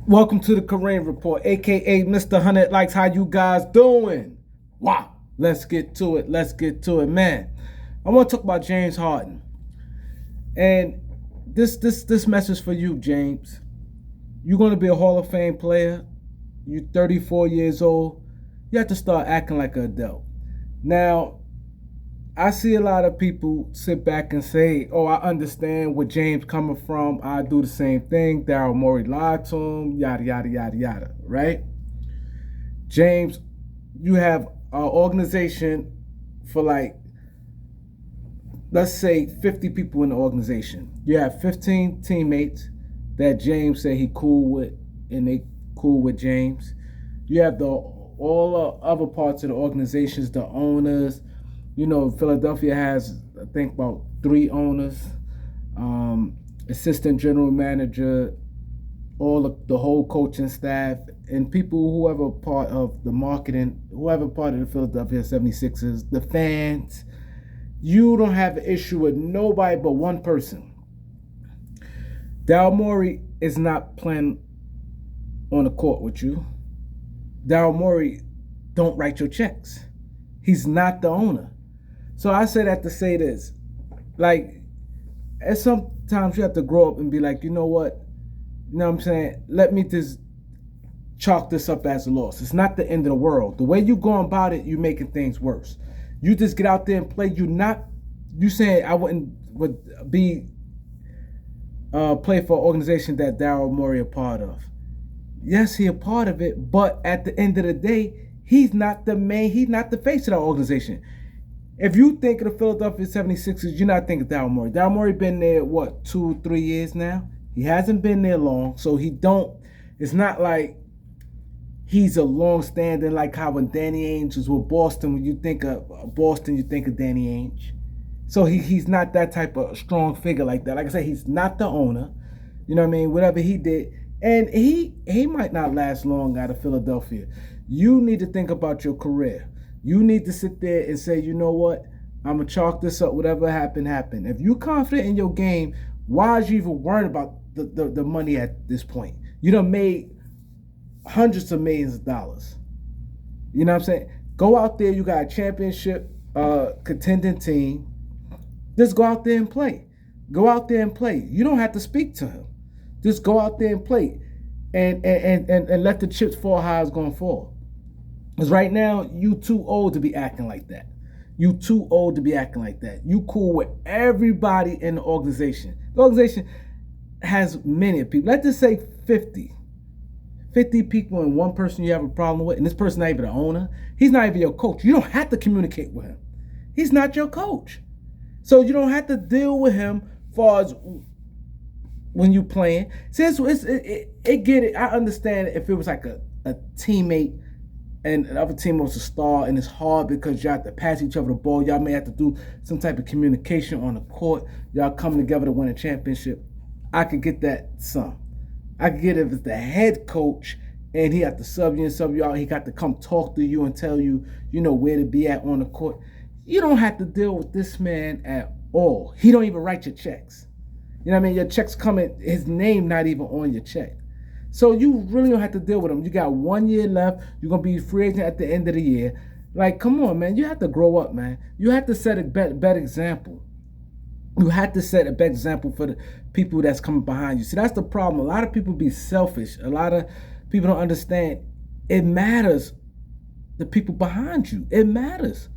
Welcome to the Kareem Report, aka Mr. 100 Likes. How you guys doing? Wow, let's get to it. Man. I want to talk about James Harden. And this message for you, James. You're gonna be a Hall of Fame player. You're 34 years old. You have to start acting like an adult. Now, I see a lot of people sit back and say, "Oh, I understand where James coming from. I do the same thing. Daryl Morey lied to him. Yada yada yada yada." Right? James, you have an organization for like, let's say 50 people in the organization. You have 15 teammates that James said he cool with, and they cool with James. You have all the other parts of the organizations, the owners. You know, Philadelphia has, I think, about 3 owners, assistant general manager, the whole coaching staff, and people, whoever part of the marketing, whoever part of the Philadelphia 76ers, the fans. You don't have an issue with nobody but one person. Daryl Morey is not playing on the court with you. Daryl Morey don't write your checks. He's not the owner. So I say that to say this. Like, and sometimes you have to grow up and be like, you know what? You know what I'm saying? Let me just chalk this up as a loss. It's not the end of the world. The way you go about it, you're making things worse. You just get out there and play. You saying I would be play for an organization that Daryl Morey a part of. Yes, he a part of it, but at the end of the day, he's not the face of that organization. If you think of the Philadelphia 76ers, you're not thinking Daryl Morey. Daryl Morey been there, 2-3 years now? He hasn't been there long, so it's not like he's a long-standing, like how when Danny Ainge was with Boston. When you think of Boston, you think of Danny Ainge. So he's not that type of strong figure like that. Like I said, he's not the owner. You know what I mean? Whatever he did. And he might not last long out of Philadelphia. You need to think about your career. You need to sit there and say, you know what? I'm going to chalk this up. Whatever happened, happened. If you're confident in your game, why is you even worried about the money at this point? You done made hundreds of millions of dollars. You know what I'm saying? Go out there. You got a championship contending team. Just go out there and play. Go out there and play. You don't have to speak to him. Just go out there and play. And let the chips fall how it's going to fall. Because right now, you too old to be acting like that. You too old to be acting like that. You cool with everybody in the organization. The organization has many people. Let's just say 50. 50 people and one person you have a problem with, and this person not even the owner. He's not even your coach. You don't have to communicate with him. He's not your coach. So you don't have to deal with him as far as when you playing. See, get it. I understand if it was like a teammate and the other team was a star, and it's hard because y'all have to pass each other the ball. Y'all may have to do some type of communication on the court. Y'all come together to win a championship. I could get that some. I could get it if it's the head coach and he had to sub you and sub you out. He got to come talk to you and tell you, where to be at on the court. You don't have to deal with this man at all. He don't even write your checks. You know what I mean? Your checks coming, his name not even on your check. So you really don't have to deal with him. You got 1 year left. You're going to be free agent at the end of the year. Like, come on, man. You have to grow up, man. You have to set a better example. You have to set a better example for the people that's coming behind you. See, that's the problem. A lot of people be selfish. A lot of people don't understand. It matters, the people behind you. It matters.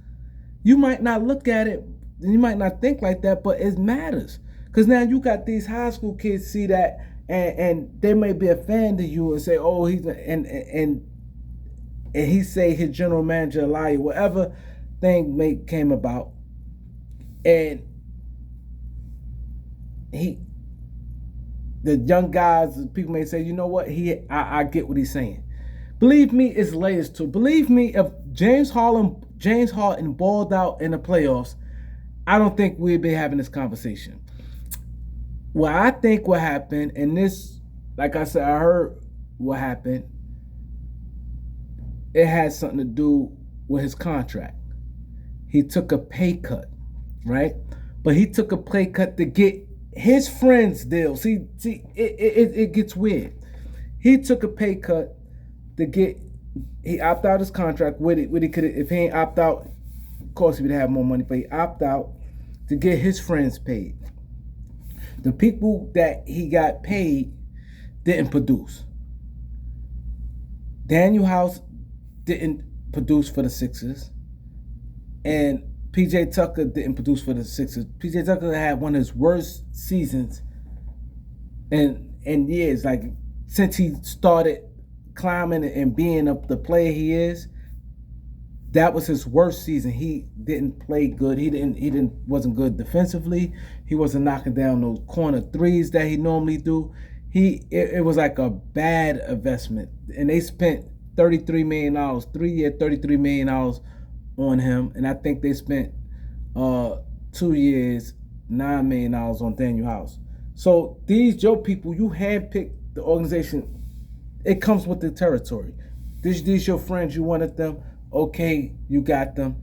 You might not look at it, you might not think like that, but it matters. Because now you got these high school kids see that, and they may be a fan to you and say, oh, and he say his general manager a liar, whatever thing came about, and the young guys, people may say, you know what, I get what he's saying. Believe me, it's layers too. Believe me, if James Harden balled out in the playoffs, I don't think we'd be having this conversation. Well, I think what happened, and this, like I said, I heard what happened, it had something to do with his contract. He took a pay cut, right? But he took a pay cut to get his friend's deal. See, it gets weird. He took a pay cut to get. He opted out his contract with it. If he ain't opt out, of course he would have more money. But he opted out to get his friends paid. The people that he got paid didn't produce. Daniel House didn't produce for the Sixers, and PJ Tucker didn't produce for the Sixers. PJ Tucker had one of his worst seasons in years. Like since he started climbing and being up the player he is, that was his worst season. He didn't play good. He wasn't good defensively. He wasn't knocking down those corner threes that he normally do. It was like a bad investment. And they spent $33 million, 3 year, $33 million on him. And I think they spent 2 years, $9 million on Daniel House. So these Joe people, you handpick the organization. It comes with the territory. These your friends, you wanted them. Okay, you got them.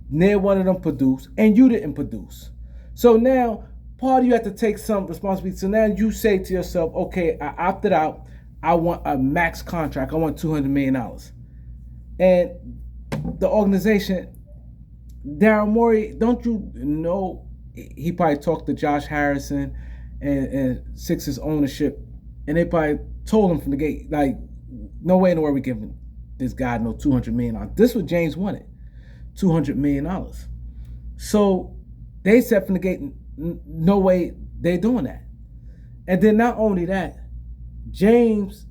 Neither one of them produced, and you didn't produce. So now, part of you have to take some responsibility. So now you say to yourself, okay, I opted out. I want a max contract. I want $200 million. And the organization, Daryl Morey, don't you know, he probably talked to Josh Harrison and Sixers ownership, and they probably told him from the gate, like, no way in the world we giving this guy no $200 million. This is what James wanted, $200 million. So they said from the gate, no way they doing that. And then not only that, James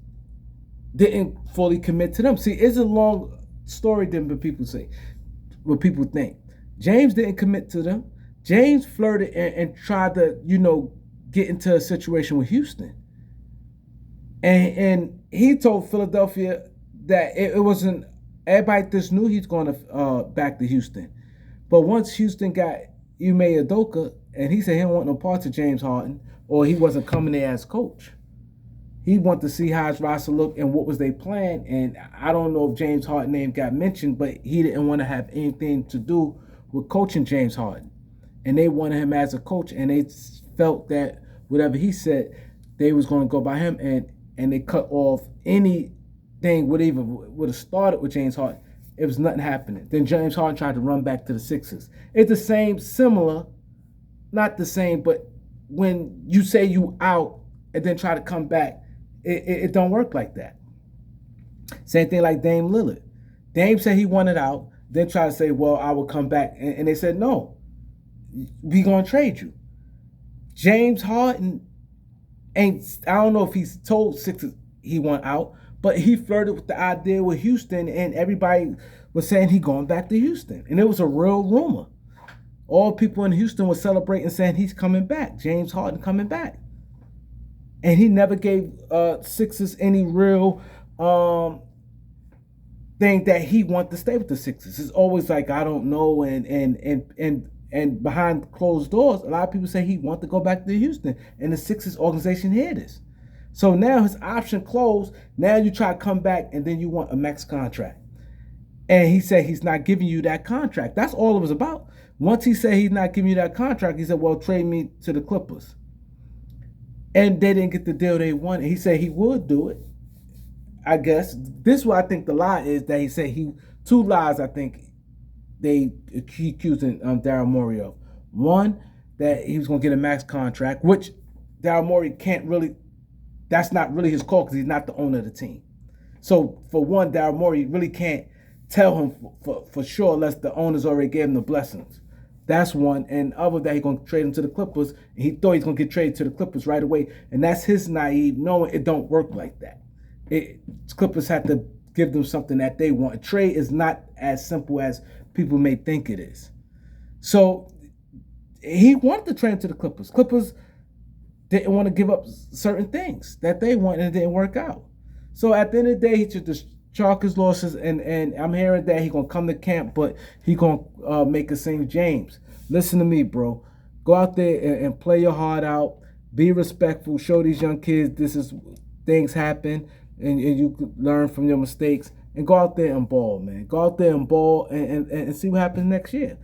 didn't fully commit to them. See, it's a long story than what people say, what people think. James didn't commit to them. James flirted and tried to, get into a situation with Houston. And he told Philadelphia that it wasn't, everybody just knew he's going to back to Houston. But once Houston got Ime Udoka, and he said he didn't want no parts of James Harden, or he wasn't coming there as coach. He wanted to see how his roster looked and what was their plan. And I don't know if James Harden's name got mentioned, but he didn't want to have anything to do with coaching James Harden. And they wanted him as a coach, and they felt that whatever he said, they was going to go by him, and they cut off anything would have started with James Harden. It was nothing happening. Then James Harden tried to run back to the Sixers. It's the same, similar, not the same, but when you say you out and then try to come back, it don't work like that. Same thing like Dame Lillard. Dame said he wanted out, then tried to say, well, I will come back. And they said, no, we going to trade you. James Harden I don't know if he's told Sixers he want out, but he flirted with the idea with Houston, and everybody was saying he going back to Houston. And it was a real rumor. All people in Houston were celebrating, saying he's coming back. James Harden coming back. And he never gave Sixers any real thing that he wanted to stay with the Sixers. It's always like, I don't know, and behind closed doors, a lot of people say he wants to go back to Houston, and the Sixers organization heard this. So now his option closed. Now you try to come back, and then you want a max contract. And he said he's not giving you that contract. That's all it was about. Once he said he's not giving you that contract, he said, well, trade me to the Clippers. And they didn't get the deal they wanted. He said he would do it, I guess. This is what I think the lie is, that he said two lies I think they accusing Daryl Morey of. One, that he was going to get a max contract, which Daryl Morey can't really, that's not really his call because he's not the owner of the team. So for one, Daryl Morey really can't tell him for sure unless the owners already gave him the blessings. That's one. And other that he's going to trade him to the Clippers, and he thought he's going to get traded to the Clippers right away. And that's his naive knowing it don't work like that. Clippers have to give them something that they want. A trade is not as simple as people may think it is. So he wanted to trade him to the Clippers. Clippers didn't want to give up certain things that they wanted, and it didn't work out. So at the end of the day, he should just chalk his losses, and I'm hearing that he's going to come to camp, but he's going to make a St. James. Listen to me, bro. Go out there and play your heart out. Be respectful. Show these young kids this is things happen, and you can learn from your mistakes. And go out there and ball, man. Go out there and ball and see what happens next year.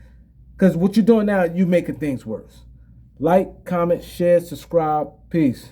Because what you're doing now, you're making things worse. Like, comment, share, subscribe. Peace.